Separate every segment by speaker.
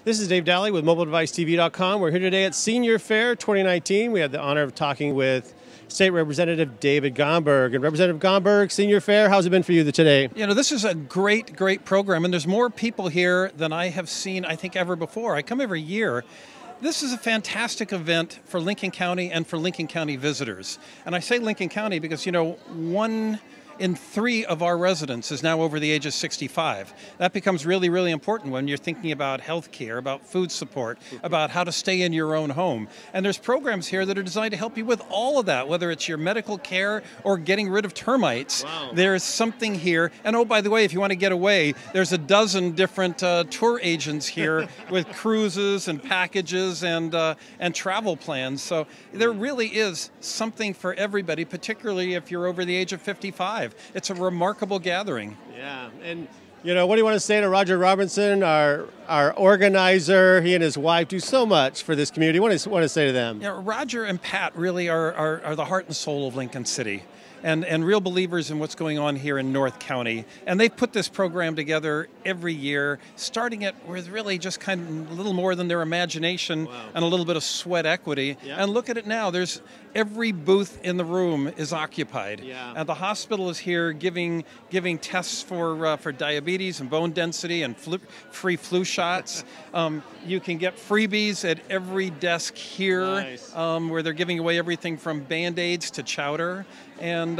Speaker 1: This is Dave Daly with MobileDeviceTV.com. We're here today at Senior Fair 2019. We had the honor of talking with State Representative David Gomberg. And Representative Gomberg, Senior Fair, how's it been for you today?
Speaker 2: You know, this is a great program, and there's more people here than I have seen, I think, ever before. I come every year. This is a fantastic event for Lincoln County and for Lincoln County visitors. And I say Lincoln County because, you know, 1 in 3 of our residents is now over the age of 65. That becomes really important when you're thinking about health care, about food support, about how to stay in your own home. And there's programs here that are designed to help you with all of that, whether it's your medical care or getting rid of termites.
Speaker 1: Wow.
Speaker 2: There's something here. And oh, by the way, if you want to get away, there's a dozen different tour agents here with cruises and packages and travel plans. So there really is something for everybody, particularly if you're over the age of 55. It's a remarkable gathering.
Speaker 1: Yeah, and you know, what do you want to say to Roger Robinson, our organizer? He and his wife do so much for this community. What do you want to say to them?
Speaker 2: Yeah, Roger and Pat really are the heart and soul of Lincoln City. And real believers in what's going on here in North County. And they've put this program together every year, starting it with really just kind of a little more than their imagination.
Speaker 1: Wow.
Speaker 2: And a little bit of sweat equity.
Speaker 1: Yeah.
Speaker 2: And look at it now. There's every booth in the room is occupied.
Speaker 1: Yeah.
Speaker 2: And the hospital is here giving tests for diabetes and bone density and free flu shots. You can get freebies at every desk here.
Speaker 1: Nice.
Speaker 2: Where they're giving away everything from Band-Aids to chowder. And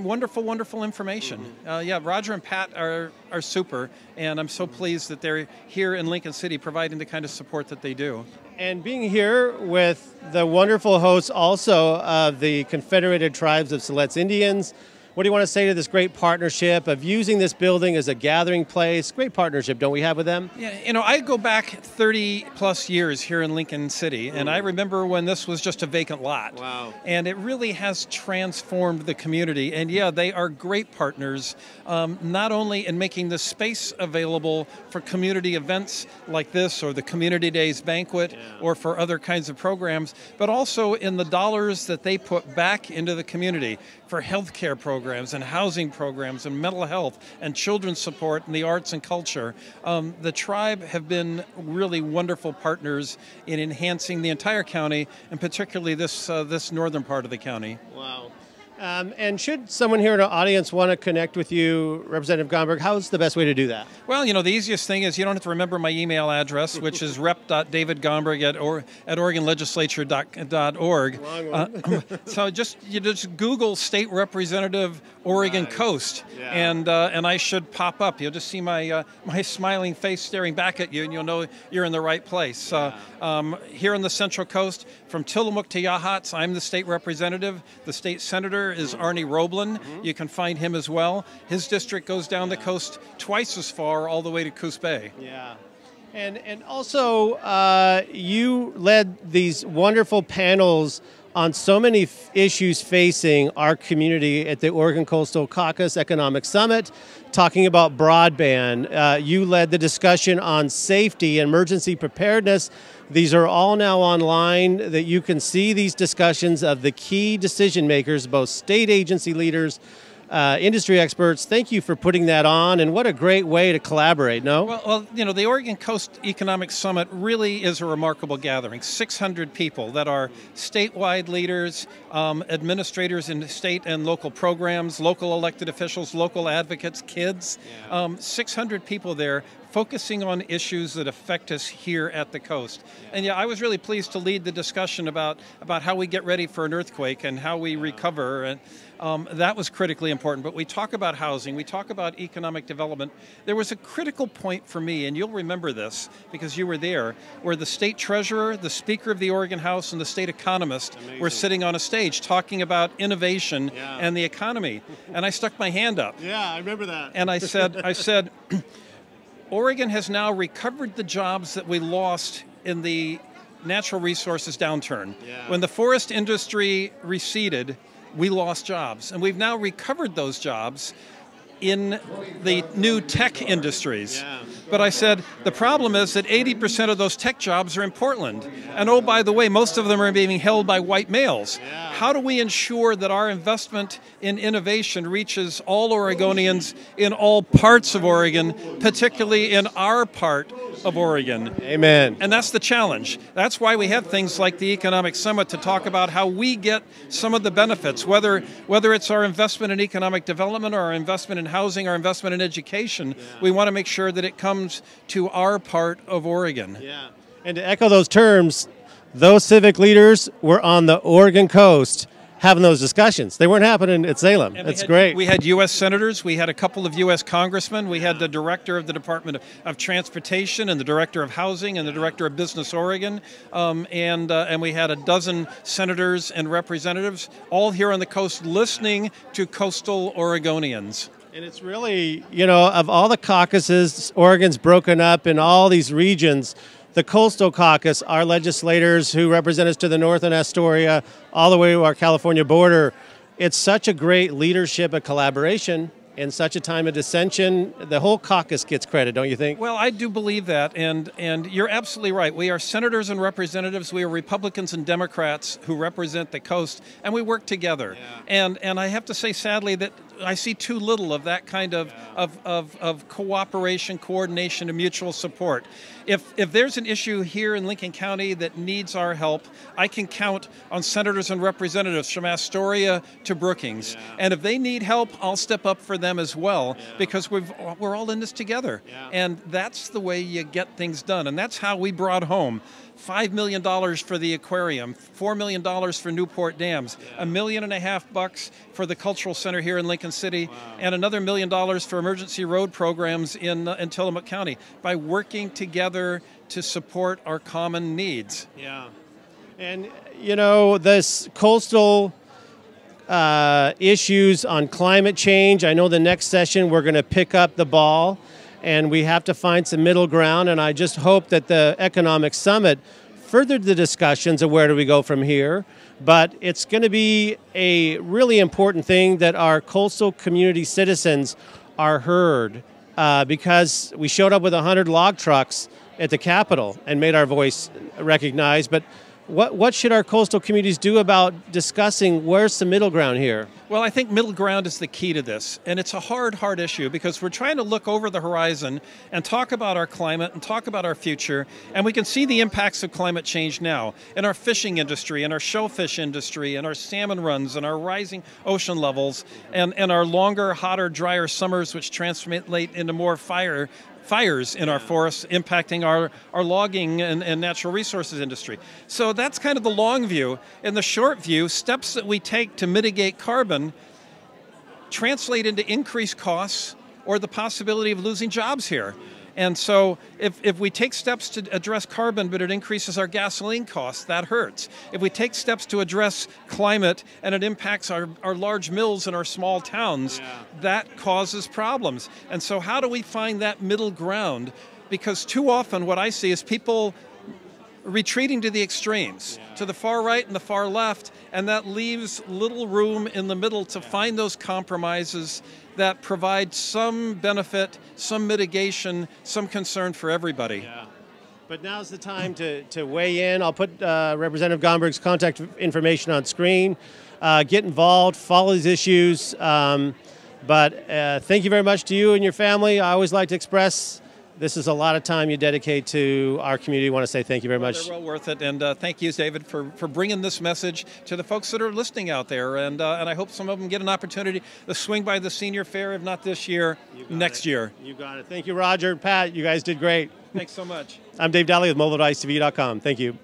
Speaker 2: wonderful information. Yeah, Roger and Pat are super, and I'm so pleased that they're here in Lincoln City providing the kind of support that they do.
Speaker 1: And being here with the wonderful hosts also of the Confederated Tribes of Siletz Indians, what do you want to say to this great partnership of using this building as a gathering place? Great partnership, don't we have with them?
Speaker 2: Yeah, you know, I go back 30 plus years here in Lincoln City, and I remember when this was just a vacant lot.
Speaker 1: Wow.
Speaker 2: And it really has transformed the community. And yeah, they are great partners, not only in making the space available for community events like this, or the Community Days banquet, or for other kinds of programs, but also in the dollars that they put back into the community for healthcare programs and housing programs and mental health and children's support and the arts and culture. The tribe have been really wonderful partners in enhancing the entire county, and particularly this northern part of the county.
Speaker 1: Wow. And should someone here in our audience want to connect with you, Representative Gomberg, how's the best way to do that?
Speaker 2: Well, you know, the easiest thing is you don't have to remember my email address, which is rep.davidgomberg at OregonLegislature.org.
Speaker 1: Long one.
Speaker 2: So you just Google State Representative Oregon
Speaker 1: Nice.
Speaker 2: Coast,
Speaker 1: Yeah.
Speaker 2: and I should pop up. You'll just see my smiling face staring back at you, and you'll know you're in the right place. Here on the Central Coast, from Tillamook to Yachats, I'm the state representative. The state senator is Arnie Roblin. You can find him as well. His district goes down the coast twice as far, all the way to Coos Bay.
Speaker 1: Yeah. And also, you led these wonderful panels on so many issues facing our community at the Oregon Coastal Caucus Economic Summit, talking about broadband. You led the discussion on safety and emergency preparedness. These are all now online, that you can see these discussions of the key decision makers, both state agency leaders, industry experts. Thank you for putting that on, and what a great way to collaborate, no?
Speaker 2: Well, you know, the Oregon Coast Economic Summit really is a remarkable gathering. 600 people that are statewide leaders, administrators in state and local programs, local elected officials, local advocates, kids. 600 people there focusing on issues that affect us here at the coast. And yeah, I was really pleased to lead the discussion about how we get ready for an earthquake and how we recover. And that was critically important. But we talk about housing, we talk about economic development. There was a critical point for me, and you'll remember this because you were there, where the state treasurer, the speaker of the Oregon House, and the state economist were sitting on a stage talking about innovation and the economy. And I stuck my hand up.
Speaker 1: Yeah, I remember that.
Speaker 2: And I said, Oregon has now recovered the jobs that we lost in the natural resources downturn.
Speaker 1: Yeah.
Speaker 2: When the forest industry receded, we lost jobs. And we've now recovered those jobs in the new tech industries.
Speaker 1: Yeah.
Speaker 2: But I said, the problem is that 80% of those tech jobs are in Portland. And oh, by the way, most of them are being held by white males.
Speaker 1: Yeah.
Speaker 2: How do we ensure that our investment in innovation reaches all Oregonians in all parts of Oregon, particularly in our part of Oregon?
Speaker 1: Amen.
Speaker 2: And that's the challenge. That's why we have things like the Economic Summit to talk about how we get some of the benefits, whether it's our investment in economic development or our investment in housing, our investment in education.
Speaker 1: Yeah.
Speaker 2: We want to make sure that it comes to our part of Oregon.
Speaker 1: Yeah. And to echo those terms, those civic leaders were on the Oregon coast having those discussions. They weren't happening at Salem. That's great.
Speaker 2: We had U.S. senators. We had a couple of U.S. congressmen. We had the director of the Department of Transportation and the director of Housing and the director of Business Oregon. And we had a dozen senators and representatives all here on the coast listening to coastal Oregonians.
Speaker 1: And it's really, of all the caucuses, Oregon's broken up in all these regions. The Coastal Caucus, our legislators who represent us to the north in Astoria, all the way to our California border, it's such a great leadership and collaboration in such a time of dissension. The whole caucus gets credit, don't you think?
Speaker 2: Well, I do believe that, and you're absolutely right. We are senators and representatives. We are Republicans and Democrats who represent the coast, and we work together. Yeah. And I have to say, sadly, that I see too little of that kind of cooperation, coordination, and mutual support. If there's an issue here in Lincoln County that needs our help, I can count on senators and representatives from Astoria to Brookings. Yeah. And if they need help, I'll step up for them as well, because we're all in this together. Yeah. And that's the way you get things done. And that's how we brought home $5 million for the aquarium, $4 million for Newport Dams, $1.5 million for the cultural center here in Lincoln City, and another $1 million for emergency road programs in Tillamook County, by working together to support our common needs.
Speaker 1: Yeah. And, this coastal issues on climate change, I know the next session we're going to pick up the ball, and we have to find some middle ground, and I just hope that the Economic Summit furthered the discussions of where do we go from here. But it's going to be a really important thing that our coastal community citizens are heard, because we showed up with 100 log trucks at the Capitol and made our voice recognized. But what should our coastal communities do about discussing where's the middle ground here?
Speaker 2: Well, I think middle ground is the key to this, and it's a hard issue, because we're trying to look over the horizon and talk about our climate and talk about our future, and we can see the impacts of climate change now in our fishing industry, in our shellfish industry, in our salmon runs, and our rising ocean levels, and our longer, hotter, drier summers, which translate into more fires in our forests, impacting our logging and natural resources industry. So that's kind of the long view. In the short view, steps that we take to mitigate carbon translate into increased costs or the possibility of losing jobs here. And so if we take steps to address carbon, but it increases our gasoline costs, that hurts. If we take steps to address climate and it impacts our large mills in our small towns, that causes problems. And so how do we find that middle ground? Because too often what I see is people retreating to the extremes, to the far right and the far left, and that leaves little room in the middle to find those compromises that provide some benefit, some mitigation, some concern for everybody.
Speaker 1: Yeah. But now's the time to weigh in. I'll put Representative Gomberg's contact information on screen. Get involved, follow these issues. But thank you very much to you and your family. I always like to express this is a lot of time you dedicate to our community. I want to say thank you very much.
Speaker 2: They're well worth it, and thank you, David, for bringing this message to the folks that are listening out there. And I hope some of them get an opportunity to swing by the senior fair, if not this year, next year.
Speaker 1: You got it. Thank you, Roger. Pat, you guys did great.
Speaker 2: Thanks so much.
Speaker 1: I'm Dave Daly with MobileDeviceTV.com. Thank you.